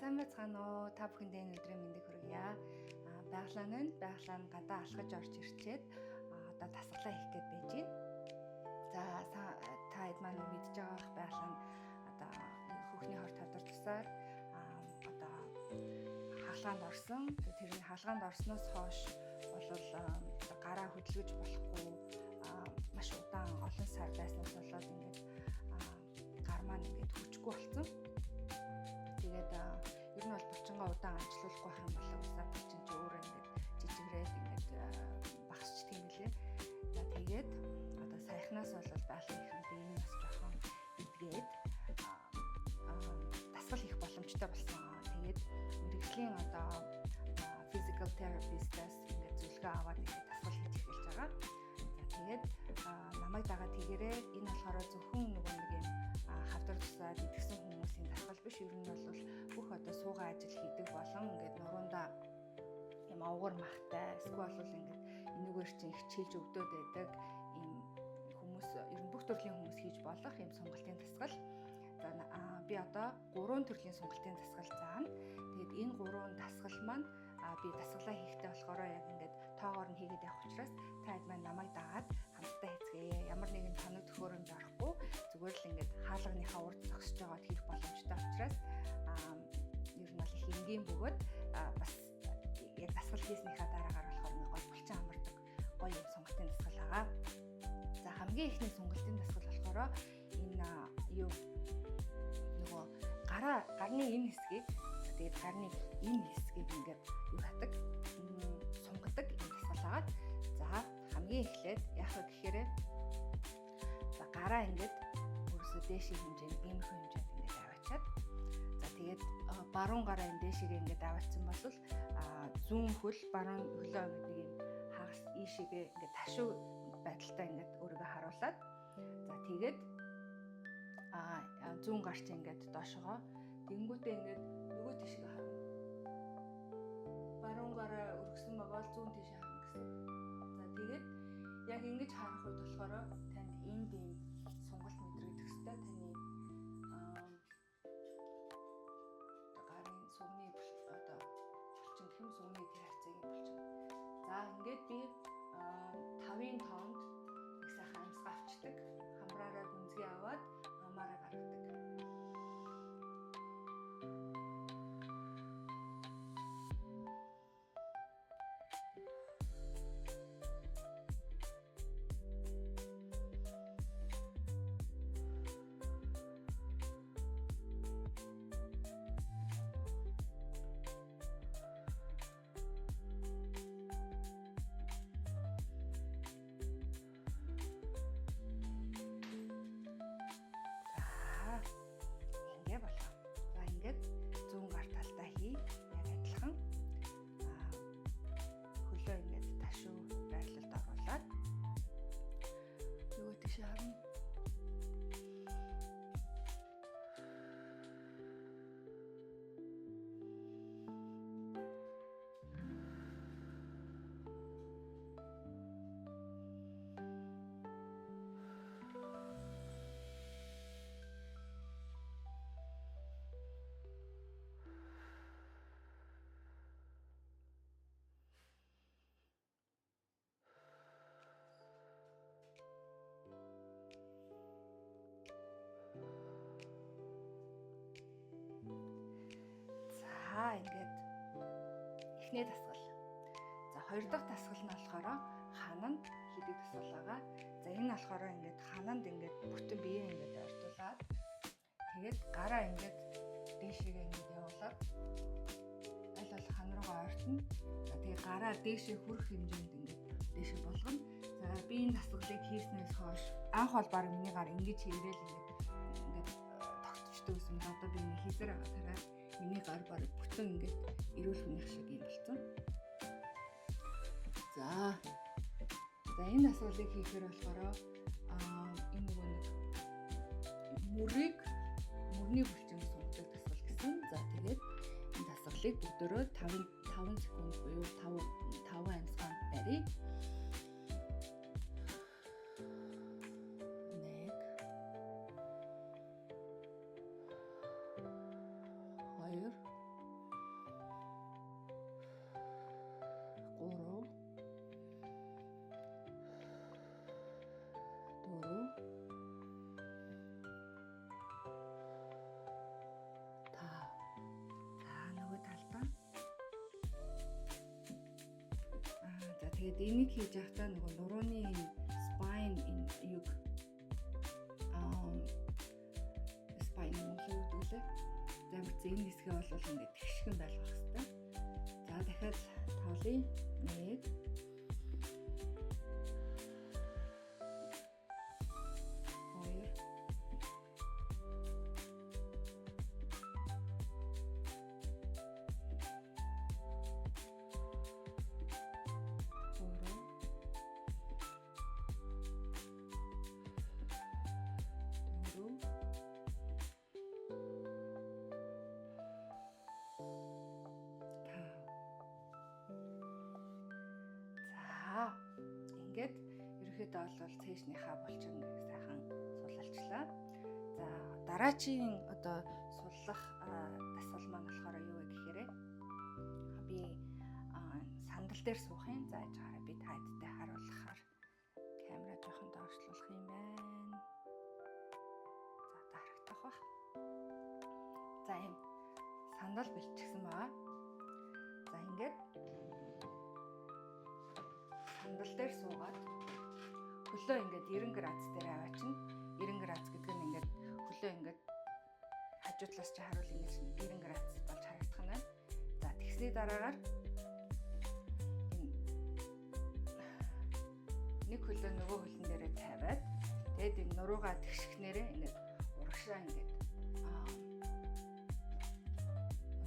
сайн байцгаана уу? Та бүхэндээ энэ өдрийн мэндийг хүргье. Байгалаа нь гадаа алхаж орж ирчээд одоо дасгалаа хийх гээд байж байна. За та хэд маань мэдж байгаа байгалаа нь одоо хүүхний хорт тодөр тусаар одоо хаалгаанд орсон. Тэрний хаалгаанд орсноос хойш бол гараа хөдөлгөж болохгүй маш удаан олон сар байснаас болоод ингээд гар маань ингээд хүчгүй болсон. Тэгээд ер нь бол булчингаа удаан ажиллуулахгүй байх юм бол усаа булчин чи өөрөө ингээд жижигрээд ингээд багасчдаг юм лээ. За тэгээд одоо саяхнаас бол байгалийн биеийн бас жоохон идгээд дасгал хийх боломжтой болсон. Тэгээд мэрэгжлийн одоо physical therapist-аас ингээд зөвлөгөө аваад ингээд дасгал хийж эхэлж байгаа. За тэгээд намайг дагаад тэгээрээ энэ болохоор зөвхөн нөгөө нэг юм хавдар тусаад идэгсэн хүмүүсийн дасгал биш. Ер нь бол бүх одоо суугаа ажил хийдэг болон ингээд нуруундаа юм овгор махтай эсвэл ингээд энүүгээр чинь хичээлж өвдөд байдаг юм хүмүүс ер нь бүх төрлийн хүмүүс хийж болох юм сонголтын дасгал. За би одоо 3 төрлийн сонголтын дасгал заана. Тэгээд энэ 3 дасгал маань би дасгалаа хийхдээ болохоор яг ингээд тоогоор нь хийгээд явах учраас та хэд маань намайг дагаад хамтдаа хийцгээе. Ямар нэгэн тоног төхөөрөмж орохгүй зүгээр л ингээд хаалганыхаа урд зогсож байгаад хийх боломжтой учраас ер нь бол их энгийн бөгөөд бас яг дасгал хийснийхаа дараагаар болохоор гой булчин амардаг гоё юм сонголтын дасгал байгаа. За хамгийн ихний сонголтын дасгал болохоор энэ юу нөгөө гарны энэ хэсгийг тэгээд гарны энэ хэсгийг ингээд юу хатаг сунгадаг энэ дасгал байгаа. За хамгийн эхлээд яах вэ гэхээр за гараа ингээд өөрөөсөө дээшийн хэмжээнд иймэрхүү хэмжээнд ингээд аваачаад за тэгээд баруун гараа энэ дээшээ ингээд аваачсан бол зүүн хөл баруун хөлөө нэг юм хагас ийшээгээ ингээд ташуу байдалтай ингээд өөрийгөө харуулад за тэгээд зүүн гарч ингээд доошогоо тэнгүүтээ ингээд нөгөө тишээ харна. Баруун гараа өргөсөн байгаа л зүүн тишээ харна гэсэн. За тэгээд яг ингэж харах үед болохоор танд энд ийм сонголт мэдрэгдэх хэвээр таны гарын сүмний одоо булчин хэм сүмний тэр хавцагийн булчин. За ингээд би 5-ын тоонд их сайхан амьсгаа авчдаг. Хамраараа гүнзгий аваад амаараа гаргадаг. Зүүн гар талдаа хий яг адилхан хөлөө ингээд ташуу байрлалд оруулаад нөгөө тийш харна. Ингээд эхний дасгал. За хоёр дахь дасгал нь болохоор хананд хийдэг дасгал байгаа. За энэ болохоор ингээд хананд ингээд бүтэн биеэ ингээд ойртуулад тэгээд гараа ингээд дээшээгээ ингээд явуулаад аль бол хан руугаа ойртно. За тэгээд гараа дээшээ хүрэх хэмжээнд ингээд дээшээ болгоно. За би энэ дасгалыг хийснээс хойш анх бол баг миний гар ингэж хийгээл ингээд тогтчтой байсан. Одоо би ингэ хийсээр байгаа тараа миний гар баг бүтэн ингээд эрүүл хүнийх шиг юм болсон. За энэ дасгалыг хийхээр болохоор энэ нөгөө нэг мөрний булчин сунгадаг дасгал гэсэн. За тэгээд энэ дасгалыг өдөрөө 5 секунд буюу 5 амьсгаанд барья. 1 2 тэгээд энийг хийж байхдаа нөгөө нурууны spine юг spine монголоор үгдүүлээ. Замд энэ хэсгээ бол ингээд тэгшгэн байлгах хэрэгтэй. За дахиад тоолъё. 1 ингээд ерөөхдөө бол цээжнийхаа булчин сайхан сулалчлаа. За дараачийн одоо суллах дасгал маань болохоор юу вэ гэхээр би сандал дээр суух юм. За яаж хараа би тайдтай харуулахаар камера жоохон доошлуулах юм байна. За та харагдах бах. За юм сандал бэлтжсэн баа. За ингээд сандал дээр суугаад хөлөө ингээд 90 градус дээр аваачна. 90 градус гэдэг нь ингээд хөлөө ингээд хажуудлаас чи харуул ингэж 90 градус болж харагдах нь байна. За тэгсний дараагаар нэг хөлөө нөгөө хөлн дээрээ тавиад тэгээд энэ нуруугаа тэгшгнээрээ ингээд урагшаа ингээд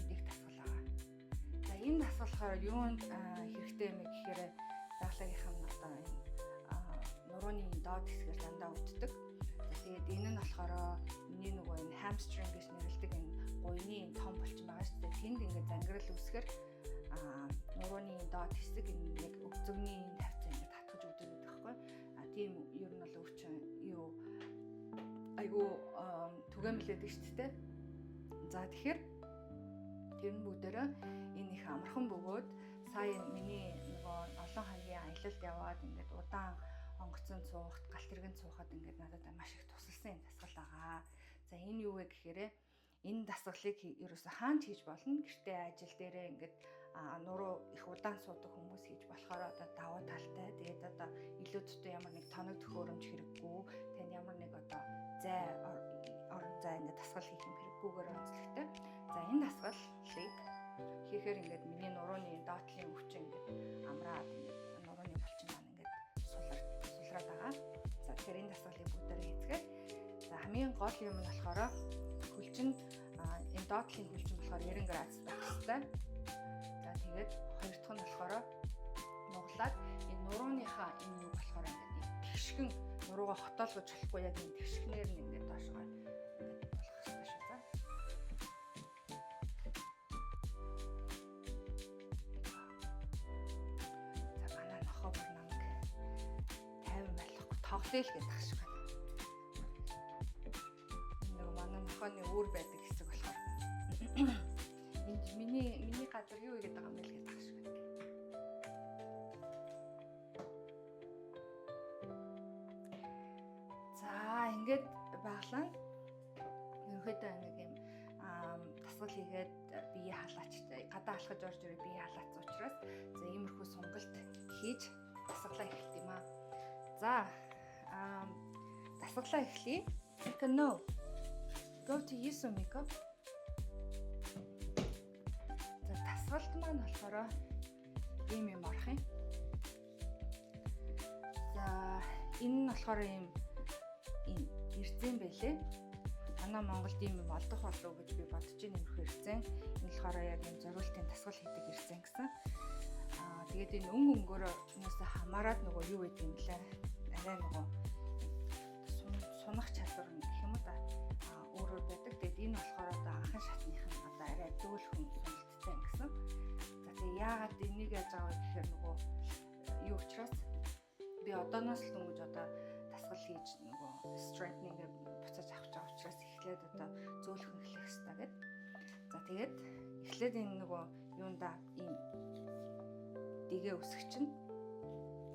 өндийг тасгалгаа. За энэ тасгалахаар юунд хэрэгтэй юм гэхээр даалгын одоо энэ нурууны доод хэсгээр дандаа өвддөг. Тэгээд энэ нь болохоор миний нөгөө энэ hamstring гэж нэрлэдэг энэ гуйны том булчин байгаа шүү дээ. Тэнд ингээд зангирал үүсгэр нурууны доод хэсэг энэ нэг өвзөгний тавцаа ингээд татгаж өгдөг гэдэг байхгүй. Тийм ер нь бол өвчин юу айгу түгээмлэдэг шүү дээ. За тэгэхээр тэр нь бүгдээрээ энэ их амархан бөгөөд сая миний нөгөө олон хоногийн аялалд яваад ингээд удаан онгоцон цуухт, галт тэрэгэн цуухад ингээд надад маш их тусалсан юм дасгал байгаа. За энэ юу вэ гэхээр энэ дасгалыг ерөөсө хаан хийж болно. Гэртээ ажил дээрээ ингээд нуруу их удаан суудаг хүмүүс хийж болохоор одоо давуу талтай. Тэгээд одоо илүү төдөө ямар нэг тоног төхөөрөмж хэрэггүй, тань ямар нэг одоо зай орон зай ингээд дасгал хийх юм хэрэггүйгээр онцлогтой. За энэ дасгалыг хийхээр ингээд миний нурууны доотлын өвчин ингээд амраад ингээд нурууны булчин маань ингээд сулраад байгаа. За тэгэхээр энэ дасгалыг бүгдээрээ хийцгээд за хамгийн гол юм нь болохоор хүлчин энэ доотлын хүлчин болохоор 90 градус байх хэрэгтэй. За тэгээд хоёр дахь нь болохоор нуглаад энэ нурууныхаа энэ юу болохоор ингээд тэгшгэн нуруугаа хотоолгож болохгүй яг энэ тэгшгнээр нь ингээд доошгоо ингээд болох хэрэгтэй шүү. За манай нохоо бүр намайг 50 байлахгүй тоглоё л гэдэг шиг байна. Нэг манай нохооны үүр байдаг хэсэг болохоор энд миний газар юу игээд байгаа юм бэ гэдэг шиг байна. За ингээд баглаа. Ерөнхийдөө нэг юм дасгал хийгээд бие халаач гадаа алхаж орж ирээ бие халаацсан учраас за иймэрхүү сунгалт хийж дасгалаа эхэлт юм аа. За дасгалаа эхлэе. No. Go to use some makeup. За дасгалт маань болохоор ийм юм орох юм. За энэ нь болохоор ийм эрзэн байлээ. Манай Монголд ийм юм олдох болов уу гэж би бодож байна нэмэрхүү эрзэн. Энэ болохоор яг энэ зориултын дасгал хийдэг эрзэн гэсэн. Тэгээд энэ өнгөөрөөс хамаарат нөгөө юу гэдэг юм лээ. Арай нөгөө сунах чадвар гэх юм уу да. Өөрөөр байдаг. Тэгээд энэ болохоор одоо анхан шатных нь одоо арай дөөлхөн суналттай гэсэн. За тэгээд яагаад энийг яаж байгаа вэ гэхээр нөгөө юу учраас би одооноос л дөнгөж одоо дасгал хийж нөгөө strengthening буцааж авч байгаа учраас эхлээд одоо зөөлхөн эхлэх хэрэгтэй гэдэг. За тэгээд эхлээд энэ нөгөө юунда ийм дэгээ үсгэх чинь.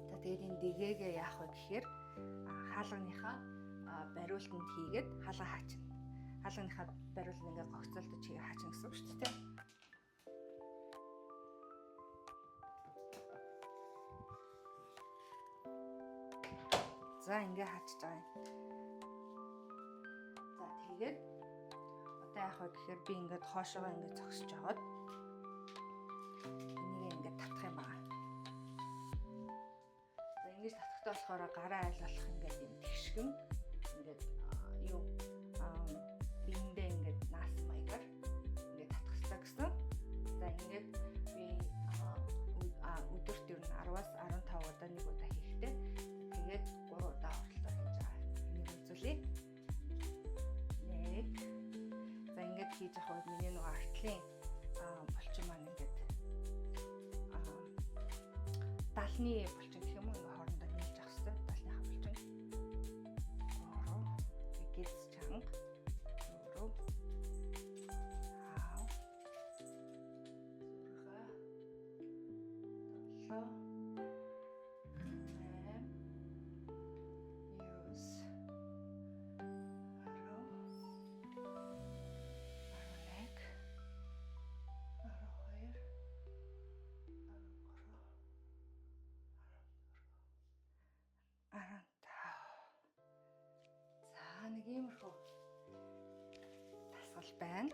За тэгээд энэ дэгээгээ яах вэ гэхээр хаалганыхаа бариултанд хийгээд хаалга хаачна. Хаалганыхаа бариулт ингээ гогцолдож хийгээ хаачна гэсэн үг шүү дээ. За ингээ хаачих байгаа юм. За тэгээд одоо яах вэ гэхээр би ингээд хоошоогоо ингээд зогсож аваад энийг ингээд татах юм байна. За ингэж татахтаа болохоор гараа айл болох ингээд юм тэгшгэн ингээд юу биендээ ингээд наас маягаар ингээд татах хэрэгтэй гэсэн. За ингээд би өдөрт ер нь 10-аас 15 удаа нэг удаа хийхдээ тэгээд 3 удаа хуралдаа хийж байгаа. Энийг үзүүлье. Нэг. За ингээд хийж авах үед миний нөгөө артлын булчин маань ингээд далны булчин гэх юм уу ингээ хоорондоо нийлж авах хэрэгтэй. Далныхаа булчин. 3 гиз чанга 4 хаа зурга 7 8 9 10 11 12 13 14 15. За нэг иймэрхүү дасгал байна.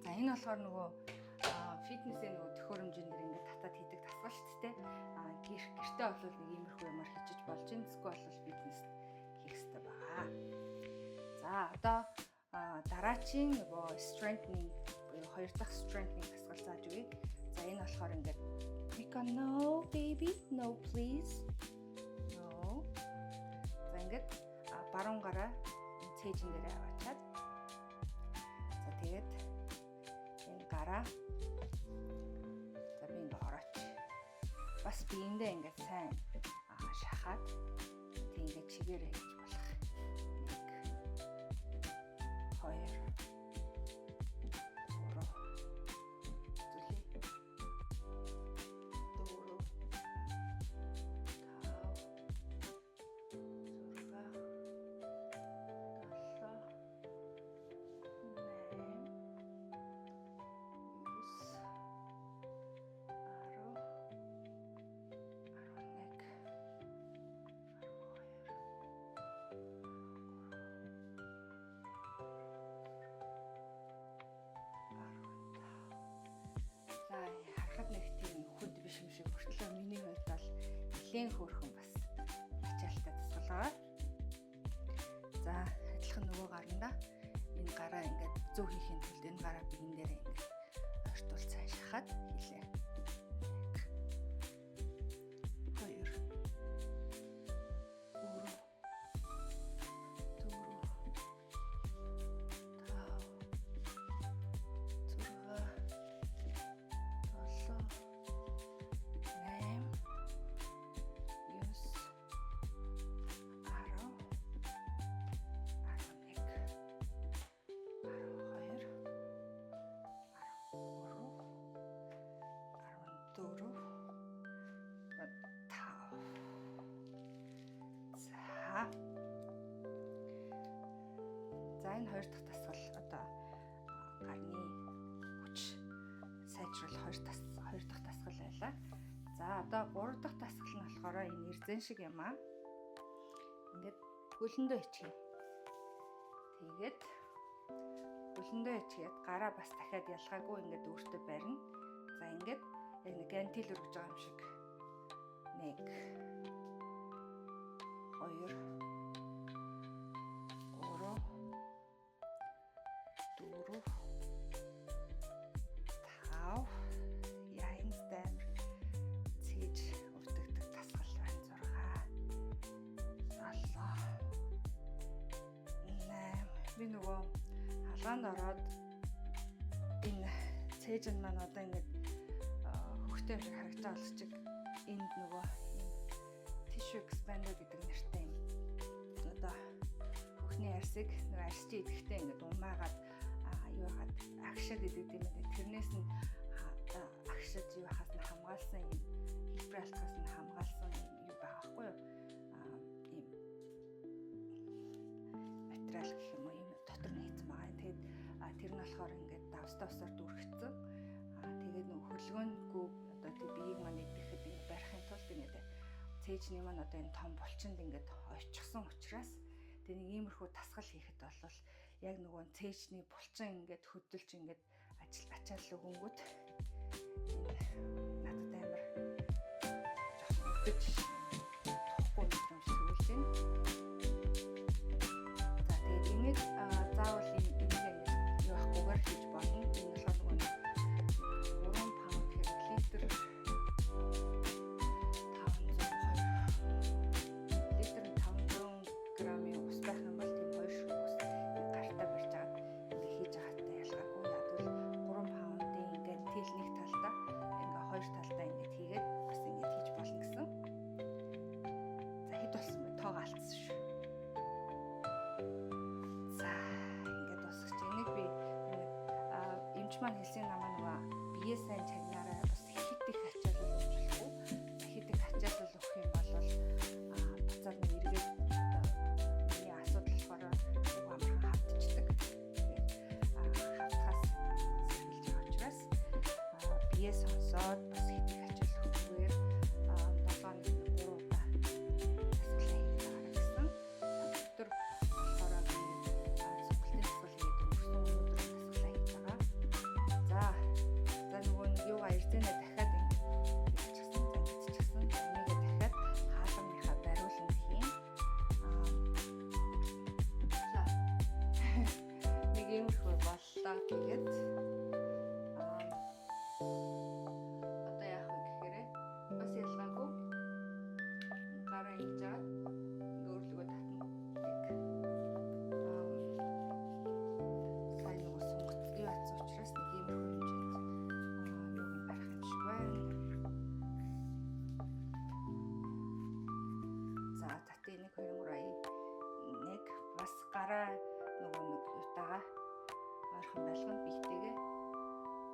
За энэ болохоор нөгөө фитнесийн нөгөө төхөөрөмжнөр ингээд татаад хийдэг дасгал шүү дээ. Гэртээ бол нэг иймэрхүү юмар хийчих болж байна. Эсвэл бол фитнес хийх хэрэгтэй байгаа. За одоо дараачийн нөгөө strengthening буюу хоёр дахь strengthening дасгал зааж өгье. За энэ болохоор ингээд no baby no please no. За ингээд баруун гараа цээжин дээрээ аваачаад за тэгээд энэ гараа за би ингээд орооч. Бас биендээ ингээд сайн шахаад тийм ингээд чигээрээ хийж болох. 1 2 нэг тийм хүнд биш юм шиг хүртлээ миний хувьд бол нэлээд хөөрхөн бас ачаалттай тасгалгаа. За адилхан нөгөө гаранда энэ гараа ингээд зөв хийхин тулд энэ гараа биен дээр ингээд ойртуул цааш шахаад хийлээ. 4 За энэ хоёр дахь дасгал одоо гарны хүч сайжруул хоёр дахь дасгал байлаа. За одоо 3 дахь дасгал нь болохоор энэ эрзэн шиг юм аа. Ингээд хөлөндөө ичгэн. Тэгээд хөлөндөө ичгээд гараа бас дахиад ялгаагүй ингээд өөртөө барина. За ингээд яг нэг гантил өргөж байгаа юм шиг. 1 2 би нөгөө халгаанд ороод энэ цээжин маань одоо ингээд хөхтэй шиг харагдаж байгаа чиг энд нөгөө tissue expander гэдэг нэртэй юм. Одоо хөхний арсыг нөгөө арсч идэхтэй ингээд умаагаад юу яагаад агшаад идэг юм байна. Тэрнээс нь агшаад юу хаас нь хамгаалсан юм хипралтаас нь хамгаалсан юм юу байгаа байхгүй юу? Ийм материал гэх юм уу? Дотор нь хийсэн байгаа. Тэгээд тэр нь болохоор ингээд давс давсаар дүрхцэн. Тэгээд нөгөө хөлгөөнгүү одоо тэг биеийг маань идэхэд ингээд барихын тулд ингээд цээжний маань одоо энэ том булчинд ингээд ойчихсан учраас тэг нэг иймэрхүү тасгал хийхэд бол яг нөгөө цээжний булчин ингээд хөдөлж ингээд ачаал өгөнгөт надад амар жоохон өдөж тохгүй юм шиг үлж байна. За тэгээд энийг заавал энийг юу ахгүйгээр хийж болно. Энэ болохоор нөгөө 3 паунд хэрэг литр 500 грамын ус байх юм бол тийм 2 шүр ус гартаа барьж агаад ингээ хийж байгаатай ялгаагүй. Ядвал 3 паундын ингээ тэл нэг талдаа ингээ хоёр талдаа ингээ хийгээд бас ингээ хийж болно гэсэн. За хэд болсон бэ? Тоог алдсан шүү. За ингээд дуусгаж энийг би эмч маань хэлсэн намаа нөгөө бие сайн чагнаараа бас хэд их ачаалал өгөхгүй. Хэд их ачаалал өгөх юм бол буцаад нэг эргээд миний асуудал болохоор амархан хавтчихдаг. Тэгээд хавтахаас сэргийлж байгаа учраас бие сонсоод бас хэд их ачаалал өгөхөөр 7-ны 3 удаа тасгалаа хийх гэсэн. Өдөр болохоор би цогцлын тасгал хийгээд өнгөрсөн өнөөдөр тасгалаа хийж байгаа. За нөгөө нэг юугаа эрдэнэ дахиад ингэчихсэн, энийг дахиад хаалганыхаа бариуланд хийн. Нэг иймэрхүү боллоо. Тэгээд одоо яах вэ гэхээр бас ялгаагүй гараа хийж аваад өөрлөгөө татна. Сайн нөгөө сунгат юу атсан учраас нэг иймэрхүү хэмжээнд юуг нь барих юм шиг байна. За татын 1 2 3 1 бас гараа нөгөө нэг юутаага ойрхон байлганд бийтэйгээ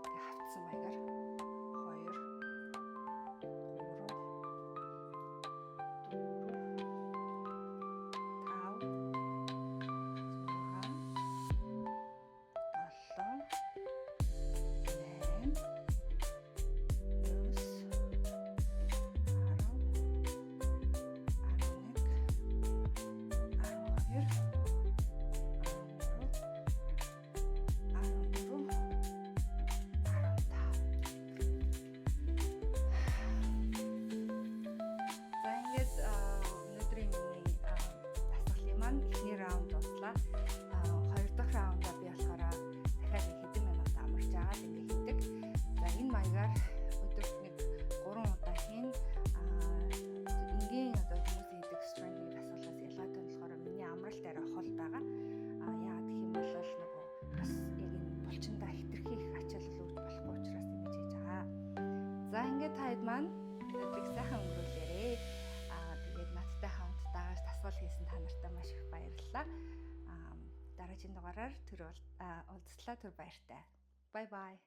тэг хавцсан маягаар 2 3 За ингээд таад маань өдрийг сайхан өнгөрүүлээрэй. Тэгээд надтай хамт даагаж тасгал хийсэн та нартай маш их баярлалаа. Дараагийн дугаараар уулзлаа түр баяртай. Bye bye.